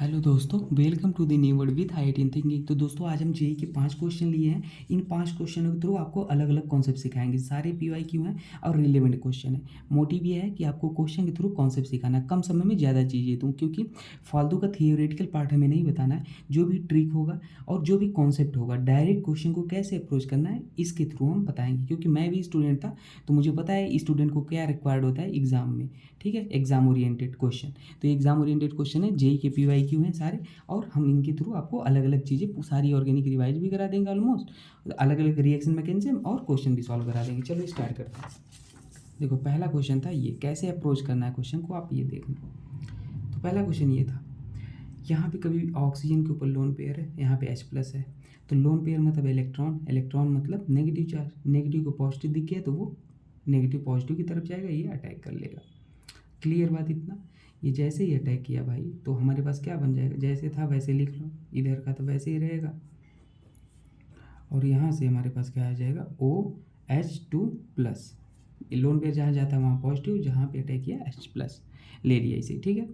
Hello दोस्तों, welcome to the new word with I thinking. तो दोस्तों आज हम जेई के 5 क्वेश्चन लिए हैं। इन 5 क्वेश्चनों के थ्रू आपको अलग अलग कॉन्सेप्ट सिखाएंगे। सारे पीवाई क्यू हैं और रिलेवेंट क्वेश्चन है। मोटिव ये है कि आपको क्वेश्चन के थ्रू कॉन्सेप्ट सिखाना है, कम समय में ज़्यादा चीज़ें दूँ, क्योंकि फालतू का थियोरेटिकल पार्ट हमें नहीं बताना है। जो भी ट्रिक होगा और जो भी कॉन्सेप्ट होगा, डायरेक्ट क्वेश्चन को कैसे अप्रोच करना है इसके थ्रू हम बताएंगे। क्योंकि मैं भी स्टूडेंट था तो मुझे पता है स्टूडेंट को क्या रिक्वायर्ड होता है एग्जाम में। ठीक है, एग्जाम ओरिएंटेड क्वेश्चन। तो एग्जाम ओरिएंटेड क्वेश्चन है, जेई के पीवाई क्यू हैं सारे। और हम इनके थ्रू आपको अलग अलग चीज़ें सारी ऑर्गेनिक रिवाइज भी करा देंगे, ऑलमोस्ट अलग अलग रिएक्शन मैकेनिज्म और क्वेश्चन भी सॉल्व करा देंगे। चलो स्टार्ट करते हैं। देखो पहला क्वेश्चन था ये, कैसे अप्रोच करना है क्वेश्चन को, आप ये देख लो। तो पहला क्वेश्चन ये था, यहाँ पे कभी ऑक्सीजन के ऊपर लोन पेयर है, यहाँ पे H+ है। तो लोन पेयर मतलब इलेक्ट्रॉन, इलेक्ट्रॉन मतलब नेगेटिव चार्ज। नेगेटिव को पॉजिटिव दिख गया तो वो नेगेटिव पॉजिटिव की तरफ जाएगा, ये अटैक कर लेगा। क्लियर बात इतना। ये जैसे ही अटैक किया भाई तो हमारे पास क्या बन जाएगा, जैसे था वैसे लिख लो, इधर का तो वैसे ही रहेगा। और यहाँ से हमारे पास क्या आ जाएगा, OH2+। लोन पेयर जहाँ जाता है वहाँ पॉजिटिव, जहाँ पे अटैक किया H+ ले लिया इसे। ठीक है,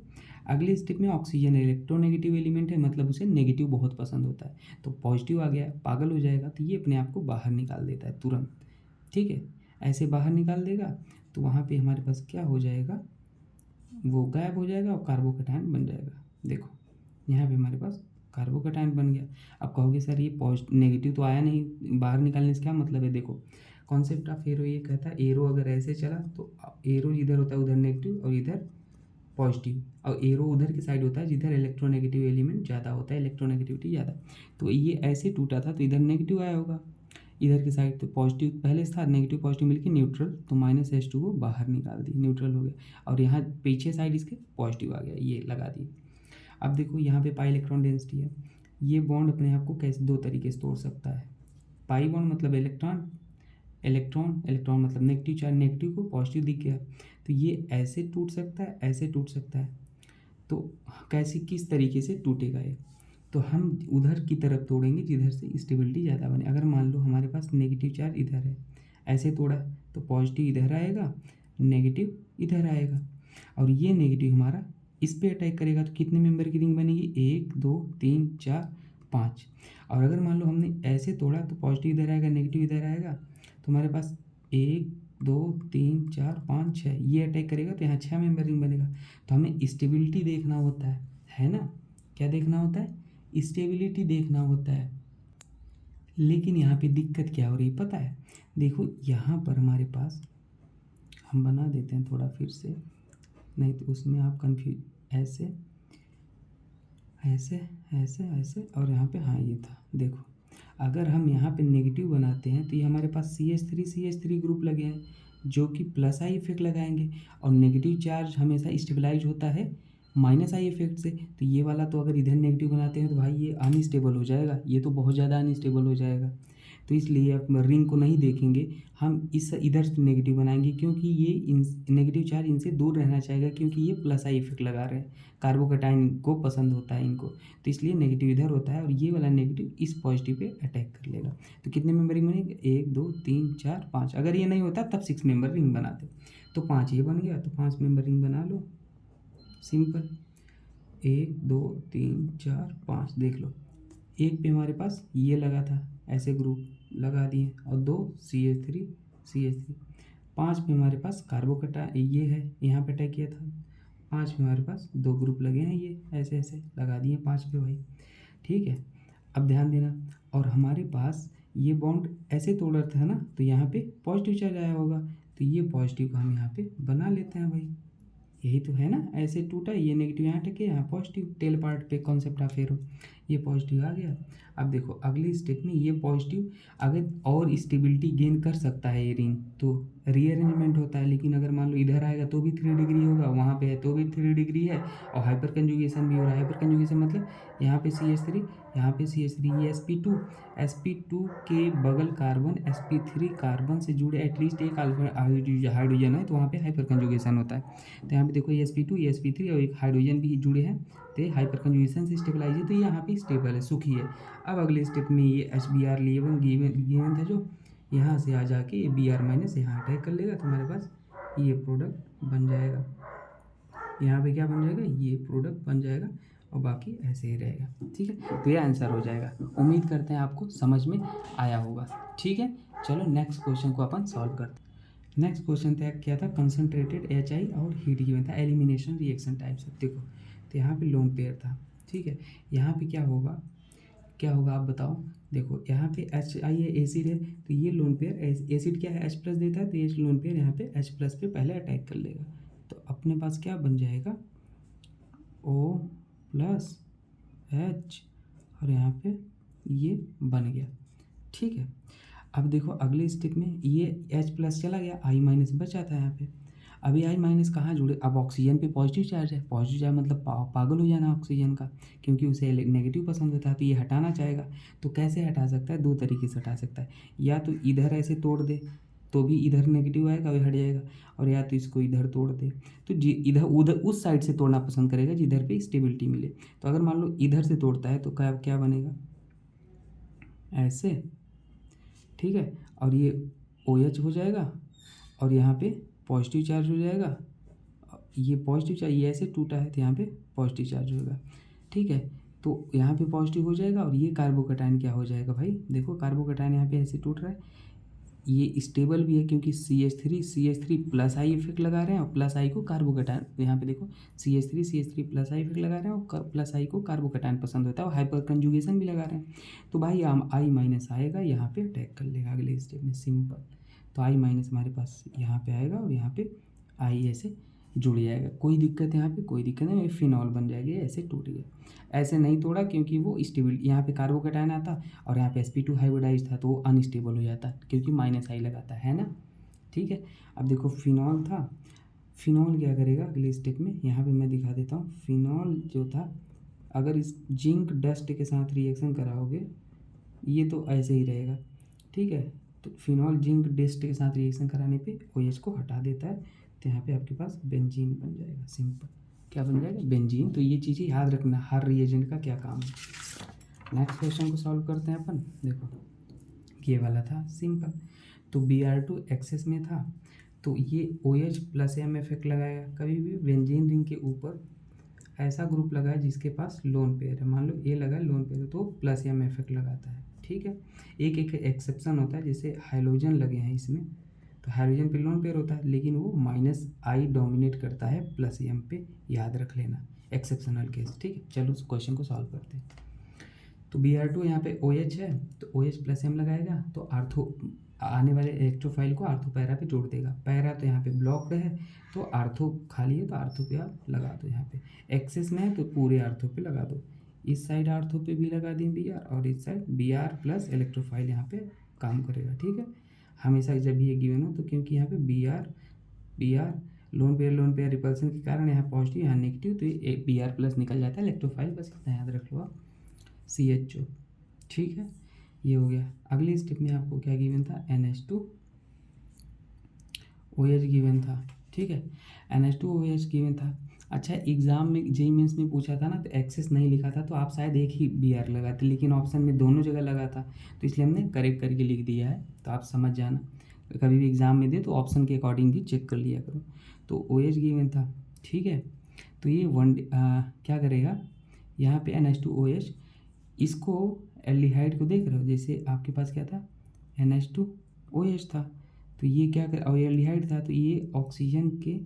अगले स्टेप में ऑक्सीजन इलेक्ट्रोनेगेटिव एलिमेंट है, मतलब उसे नेगेटिव बहुत पसंद होता है। तो पॉजिटिव आ गया, पागल हो जाएगा, तो ये अपने आप को बाहर निकाल देता है तुरंत। ठीक है, ऐसे बाहर निकाल देगा तो वहाँ पे हमारे पास क्या हो जाएगा, वो गायब हो जाएगा और कार्बोकैटायन बन जाएगा। देखो यहाँ पे हमारे पास कार्बोकैटायन बन गया। अब कहोगे सर ये नेगेटिव तो आया नहीं, बाहर निकालने से क्या मतलब है। देखो कॉन्सेप्ट ऑफ एरो ये कहता है, एरो अगर ऐसे चला तो एरो इधर होता है उधर नेगेटिव और इधर पॉजिटिव, और एरो उधर की साइड होता है जिधर इलेक्ट्रोनेगेटिव एलिमेंट ज़्यादा होता है, इलेक्ट्रोनेगेटिविटी ज़्यादा। तो ये ऐसे टूटा था तो इधर नेगेटिव आया होगा, इधर की साइड तो पॉजिटिव पहले से था, नेगेटिव पॉजिटिव मिलकर न्यूट्रल, तो -H2 को बाहर निकाल दी, न्यूट्रल हो गया। और यहाँ पीछे साइड इसके पॉजिटिव आ गया, ये लगा दिए। अब देखो यहाँ पे पाई इलेक्ट्रॉन डेंसिटी है। ये बॉन्ड अपने आप को कैसे दो तरीके से तोड़ सकता है। पाई बॉन्ड मतलब इलेक्ट्रॉन, इलेक्ट्रॉन इलेक्ट्रॉन मतलब नेगेटिव चार्ज, नेगेटिव को पॉजिटिव दिख गया, तो ये ऐसे टूट सकता है, ऐसे टूट सकता है। तो कैसे किस तरीके से टूटेगा ये, तो हम उधर की तरफ तोड़ेंगे जिधर से स्टेबिलिटी ज़्यादा बने। अगर मान लो हमारे पास नेगेटिव चार्ज इधर है, ऐसे तोड़ा तो पॉजिटिव इधर आएगा, नेगेटिव इधर आएगा। और ये नेगेटिव हमारा इस पे अटैक करेगा तो कितने मेंबर की रिंग बनेगी, 1 2 3 4 5। और अगर मान लो हमने ऐसे तोड़ा तो पॉजिटिव इधर आएगा, नेगेटिव इधर आएगा, तो हमारे पास 1 2 3 4 5 6, ये अटैक करेगा तो यहाँ 6 मेंबर रिंग बनेगा। तो हमें स्टेबिलिटी देखना होता है ना। क्या देखना होता है, स्टेबिलिटी देखना होता है। लेकिन यहाँ पे दिक्कत क्या हो रही पता है, देखो यहाँ पर हमारे पास, हम बना देते हैं थोड़ा फिर से, नहीं तो उसमें आप कन्फ्यूज, ऐसे ऐसे ऐसे ऐसे, और यहाँ पे हाँ ये था। देखो अगर हम यहाँ पे नेगेटिव बनाते हैं तो ये हमारे पास CH3 ग्रुप लगे हैं जो कि प्लस आई इफेक्ट लगाएंगे, और नेगेटिव चार्ज हमेशा स्टेबलाइज होता है माइनस आई इफेक्ट से। तो ये वाला तो अगर इधर नेगेटिव बनाते हैं तो भाई ये अनस्टेबल हो जाएगा, ये तो बहुत ज़्यादा अनस्टेबल हो जाएगा। तो इसलिए आप रिंग को नहीं देखेंगे, हम इस इधर से नेगेटिव बनाएंगे, क्योंकि ये नेगेटिव चार्ज इनसे दूर रहना चाहेगा, क्योंकि ये प्लस आई इफेक्ट लगा रहे हैं, कार्बोकैटायन को पसंद होता है इनको। तो इसलिए नेगेटिव इधर होता है और ये वाला नेगेटिव इस पॉजिटिव पे अटैक कर लेगा। तो कितने मेंबर रिंग बनेंगे, 1 2 3 4 5। अगर ये नहीं होता तब 6 मेंबर रिंग बनाते, तो 5 ये बन गया, तो 5 मेंबर रिंग बना लो, सिंपल। 1 2 3 4 5, देख लो एक पे हमारे पास ये लगा था, ऐसे ग्रुप लगा दिए, और 2 CH3 5 पे हमारे पास कार्बोकैटायन ये है, यहाँ पे अटैक किया था। 5 पे हमारे पास 2 ग्रुप लगे हैं, ये ऐसे ऐसे लगा दिए 5 पे भाई। ठीक है, अब ध्यान देना, और हमारे पास ये बॉन्ड ऐसे तोड़ा था ना, तो यहाँ पे पॉजिटिव चार्ज आया होगा, तो ये पॉजिटिव को हम यहाँ पे बना लेते हैं भाई। यही तो है ना, ऐसे टूटा, ये नेगेटिव यहाँ टके, यहाँ पॉजिटिव, टेल पार्ट पे कॉन्सेप्ट ऑफ एरो, ये पॉजिटिव आ गया। अब देखो अगली स्टेप में ये पॉजिटिव अगर और स्टेबिलिटी गेन कर सकता है ये रिंग, तो रीअरेंजमेंट होता है। लेकिन अगर मान लो इधर आएगा तो भी 3 डिग्री होगा, वहाँ पे है तो भी 3 डिग्री है, और हाइपर कंजुगेशन भी हो रहा है। हाइपर कंजुगेशन मतलब यहाँ पे CH3, यहाँ पे CH3, ये sp2 के बगल कार्बन sp3 कार्बन से जुड़े एटलीस्ट एक हाइड्रोजन है, तो वहाँ पे हाइपर कंजुगेशन होता है। तो यहाँ पे देखो ये sp2, ये sp3 और एक हाइड्रोजन भी जुड़े हैं, तो हाइपर कंजुगेशन से स्टेबलाइज है, तो यहाँ पे स्टेबल है, सुखी है। अब अगले स्टेप में ये HBr गिवन था जो, यहाँ से आ जाके ये Br- यहाँ अटैक कर लेगा, तो हमारे पास ये प्रोडक्ट बन जाएगा। यहाँ पे क्या बन जाएगा, ये प्रोडक्ट बन जाएगा। और बाकी ऐसे ही रहेगा। ठीक है, तो ये आंसर हो जाएगा। उम्मीद करते हैं आपको समझ में आया होगा। ठीक है, चलो नेक्स्ट क्वेश्चन को अपन सॉल्व करते हैं। नेक्स्ट क्वेश्चन था क्या था, कंसनट्रेटेड HI और हीट गिवन था, एलिमिनेशन रिएक्शन टाइप्स। देखो तो यहाँ पे लोन पेयर था। ठीक है, यहाँ पे क्या होगा, क्या होगा आप बताओ। देखो यहाँ पे HI है, एसिड है, तो ये लोन पेयर एसिड क्या है, H प्लस देता है, तो ये लोन पेयर यहाँ पे H प्लस पे पहले अटैक कर लेगा। तो अपने पास क्या बन जाएगा, O प्लस H, और यहाँ पे ये बन गया। ठीक है, अब देखो अगले स्टेप में ये H प्लस चला गया, I माइनस बचा था यहाँ पे। अभी I माइनस कहाँ जुड़े, अब ऑक्सीजन पे पॉजिटिव चार्ज है, पॉजिटिव चार्ज मतलब पागल हो जाना ऑक्सीजन का, क्योंकि उसे नेगेटिव पसंद होता है, तो ये हटाना चाहेगा। तो कैसे हटा सकता है, दो तरीके से हटा सकता है, या तो इधर ऐसे तोड़ दे तो भी इधर नेगेटिव आएगा, वही हट जाएगा, और या तो इसको इधर तोड़ दे। तो जी इधर उधर उस साइड से तोड़ना पसंद करेगा जिधर पे स्टेबिलिटी मिले। तो अगर मान लो इधर से तोड़ता है तो क्या क्या बनेगा, ऐसे। ठीक है, और ये OH हो जाएगा, और यहाँ पे पॉजिटिव चार्ज हो जाएगा। ये पॉजिटिव चार्ज ये ऐसे टूटा है तो यहाँ पे पॉजिटिव चार्ज होगा। ठीक है, तो यहाँ पे पॉजिटिव हो जाएगा, और ये कार्बोकटायन क्या हो जाएगा भाई, देखो कार्बोकटायन यहाँ पे ऐसे टूट रहा है, ये स्टेबल भी है क्योंकि CH3 प्लस आई इफेक्ट लगा रहे हैं, और प्लस आई को कार्बोकटायन, यहाँ पे देखो CH3 प्लस आई इफेक्ट लगा रहे हैं, और प्लस आई को कार्बोकटायन पसंद होता है, और हाइपर कंजुगेशन भी लगा रहे हैं। तो भाई I माइनस आएगा, यहाँ पे अटैक कर लेगा अगले स्टेप में, सिंपल। तो I माइनस हमारे पास यहाँ पे आएगा, और यहाँ पे I ऐसे जुड़ जाएगा। कोई दिक्कत यहाँ पे, कोई दिक्कत नहीं, फिनॉल बन जाएगी, ऐसे टूट गया। ऐसे नहीं तोड़ा क्योंकि वो स्टेबल, यहाँ पे कार्बोकटायन आता और यहाँ पे sp2 हाइब्रिडाइज था, तो वो अनस्टेबल हो जाता क्योंकि माइनस आई लगाता है ना। ठीक है, अब देखो फिनॉल था, फिनॉल क्या करेगा अगले स्टेप में, यहाँ पे मैं दिखा देता हूँ। फिनॉल जो था, अगर इस जिंक डस्ट के साथ रिएक्शन कराओगे, ये तो ऐसे ही रहेगा। ठीक है, तो फिनॉल जिंक डस्ट के साथ रिएक्शन कराने पे OH को हटा देता है, तो यहाँ पे आपके पास बेंजीन बन जाएगा, सिंपल। क्या बन जाएगा, बेंजीन। तो ये चीज़ें याद रखना, हर रिएजेंट का क्या काम है। नेक्स्ट क्वेश्चन को सॉल्व करते हैं अपन। देखो ये वाला था सिंपल, तो Br2 एक्सेस में था, तो ये OH प्लस M इफेक्ट लगाएगा। कभी भी बेंजीन रिंग के ऊपर ऐसा ग्रुप लगा है जिसके पास लोन पेयर है, मान लो ये लगा लोन पेयर, तो प्लस M इफेक्ट लगाता है। ठीक है, एक एक एक्सेप्शन होता है, जैसे हाइड्रोजन लगे हैं इसमें, तो हाइड्रोजन पे लोन पेयर होता है, लेकिन वो -I डोमिनेट करता है प्लस M पे, याद रख लेना, एक्सेप्शनल केस। ठीक है, चलो उस क्वेश्चन को सॉल्व करते हैं। तो Br2 यहाँ पे OH है, तो OH प्लस M लगाएगा, तो आर्थो आने वाले इलेक्ट्रोफाइल को आर्थो पैरा पे जोड़ देगा। पैरा तो यहाँ पे ब्लॉक्ड है, तो आर्थो खाली है, तो आर्थो पे आप लगा दो। यहाँ पे एक्सेस में है तो पूरे आर्थो पे लगा दो। इस साइड आर्थो पे भी लगा दें Br, और इस साइड Br प्लस इलेक्ट्रोफाइल यहाँ पे काम करेगा। ठीक है, हमेशा जब ये गिवन हो, तो क्योंकि यहाँ पे Br लोन पेयर रिपल्सन के कारण यहाँ पॉजिटिव यहाँ नेगेटिव, तो ये Br प्लस निकल जाता है इलेक्ट्रोफाइल, बस इतना याद रख लो आप, CHO। ठीक है, ये हो गया। अगले स्टेप में आपको क्या गिवन था, NH2OH गिवन था। ठीक है, NH2OH गिवन था। अच्छा, एग्जाम में JEE मेंस में पूछा था ना, तो एक्सेस नहीं लिखा था, तो आप शायद एक ही Br लगाते, लेकिन ऑप्शन में दोनों जगह लगा था, तो इसलिए हमने करेक्ट करके लिख दिया है, तो आप समझ जाना। कभी भी एग्जाम में दे तो ऑप्शन के अकॉर्डिंग भी चेक कर लिया करो। तो OH गिवन था। ठीक है, तो ये क्या करेगा, यहाँ पे NH2OH, इसको एल्डिहाइड को देख रहे हो, जैसे आपके पास क्या था, NH2OH था, तो ये क्या कर, और एल्डिहाइड था, तो ये ऑक्सीजन के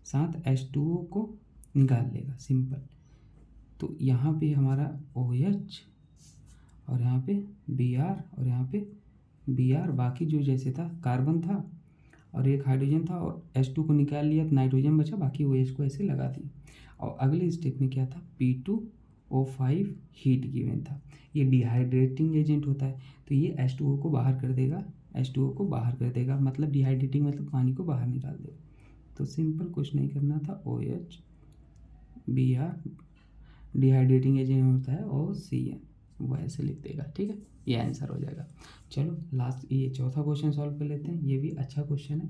साथ H2O को निकाल लेगा, सिंपल। तो यहाँ पे हमारा OH, और यहाँ पे Br, और यहाँ पे Br, बाकी जो जैसे था कार्बन था और एक हाइड्रोजन था, और H2 को निकाल लिया तो नाइट्रोजन बचा, बाकी OH को ऐसे लगा दिया। और अगले स्टेप में क्या था, P2O5 हीट गिवन था। ये डिहाइड्रेटिंग एजेंट होता है, तो ये H2O को बाहर कर देगा, H2O को बाहर कर देगा, मतलब डिहाइड्रेटिंग मतलब पानी को बाहर निकाल देगा। तो सिंपल कुछ नहीं करना था, OH Br डिहाइड्रेटिंग एजेंट होता है, और CN वो ऐसे लिख देगा। ठीक है, ये आंसर हो जाएगा। चलो लास्ट ये चौथा क्वेश्चन सॉल्व कर लेते हैं, ये भी अच्छा क्वेश्चन है।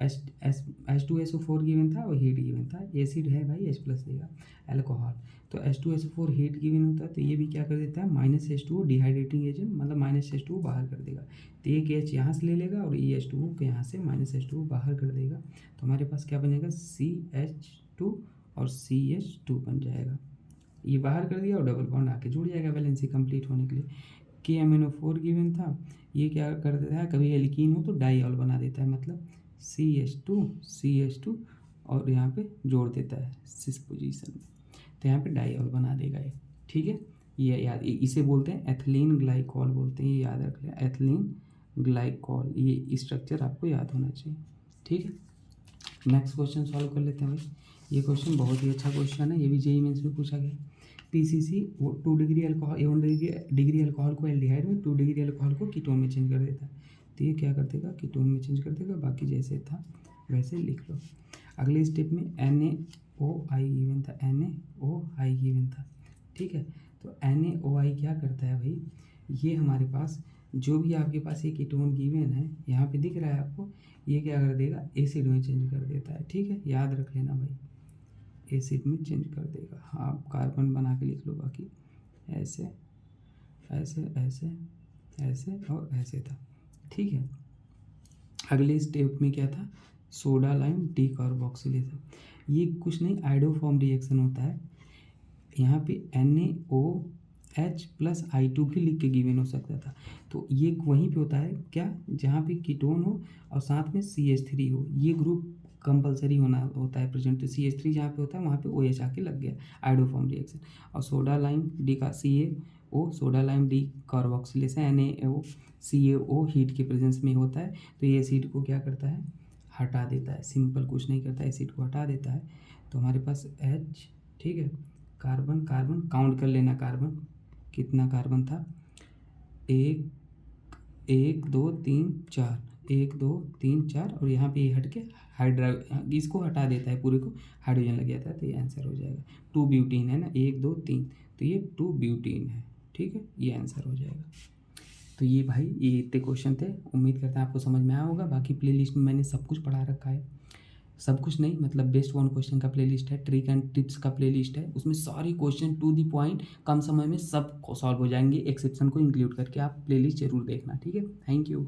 H2SO4 गिवन था और हीट गिवन था, एसिड है भाई, H प्लस देगा, अल्कोहल, तो H2SO4 हीट गिवन होता है, तो ये भी क्या कर देता है, -H2O डिहाइड्रेटिंग एजेंट, मतलब -H2O बाहर कर देगा, तो एक H यहाँ से ले लेगा, और ये H2O को यहाँ से -H2O बाहर कर देगा, तो हमारे पास क्या बनेगा, CH2 और CH2 बन जाएगा। ये बाहर कर दिया और डबल बॉन्ड आके जुड़ जाएगा वैलेंसी कंप्लीट होने के लिए। KMnO4 गिवन था, ये क्या कर देता है, कभी एल्कीन हो तो डाईऑल बना देता है, मतलब CH2 और यहाँ पे जोड़ देता है सिस पोजीशन में, तो यहाँ पे डाईऑल बना देगा ये। ठीक है, ये याद, इसे बोलते हैं एथिलीन ग्लाइकॉल बोलते हैं, ये याद रख लें, एथिलीन ग्लाइकॉल, ये स्ट्रक्चर आपको याद होना चाहिए। ठीक है, नेक्स्ट क्वेश्चन सॉल्व कर लेते हैं भाई। ये क्वेश्चन बहुत ही अच्छा क्वेश्चन है, ये भी जेईई मेंस में पूछा गया। PCC वो 2 डिग्री अल्कोहल, 1 डिग्री अल्कोहल को एल्डिहाइड में, 2 डिग्री अल्कोहल को कीटोन में चेंज कर देता है, तो ये क्या कर देगा, कीटोन में चेंज कर देगा, बाकी जैसे था वैसे लिख लो। अगले स्टेप में NaOI गिवन था, NaOI गिवन था। ठीक है, तो NaOI क्या करता है भाई, ये हमारे पास जो भी आपके पास ये कीटोन गिवन है यहाँ पे दिख रहा है आपको, ये क्या कर देगा, एसिड में चेंज कर देता है। ठीक है, याद रख लेना भाई, एसिड में चेंज कर देगा। हाँ, आप कार्बन बना के लिख लो, बाकी ऐसे ऐसे ऐसे ऐसे और ऐसे था। ठीक है, अगले स्टेप में क्या था, सोडा लाइम डीकार्बोक्सिलेशन, ये कुछ नहीं आइडोफॉर्म रिएक्शन होता है। यहाँ पे NaOH+I2 भी लिख के गिवन हो सकता था, तो ये वहीं पे होता है क्या, जहाँ पे कीटोन हो और साथ में CH3 हो, ये ग्रुप कंपलसरी होना होता है प्रेजेंट। तो CH3 जहाँ पे होता है वहाँ पे OH आके लग गया, आइडोफॉर्म रिएक्शन। और सोडा लाइम डी का CaO, soda lime D carboxylation, NaCaO heat के प्रेजेंस में होता है, तो ये एसिड को क्या करता है, हटा देता है। सिंपल कुछ नहीं करता है, एसिड को हटा देता है। तो हमारे पास H, ठीक है, कार्बन कार्बन काउंट कर लेना, कार्बन कितना कार्बन था, 1 1 2 3 4, 1 2 3 4, और यहाँ पे ये हट के हाइड्रा, इसको हटा देता है, पूरे को हाइड्रोजन लग जाता है, तो ये आंसर हो जाएगा। 2 ब्यूटीन है ना, 1 2 3, तो ये 2 ब्यूटीन है। ठीक है, ये आंसर हो जाएगा। तो ये भाई ये इतने क्वेश्चन थे, उम्मीद करता है आपको समझ में आया होगा। बाकी प्लेलिस्ट में मैंने सब कुछ पढ़ा रखा है, सब कुछ नहीं मतलब बेस्ट 1 क्वेश्चन का प्लेलिस्ट है, ट्रिक एंड टिप्स का प्लेलिस्ट है, उसमें सारे क्वेश्चन टू द पॉइंट कम समय में सब सॉल्व हो जाएंगे, एक्सेप्शन को इंक्लूड करके। आप प्लेलिस्ट जरूर देखना। ठीक है, थैंक यू।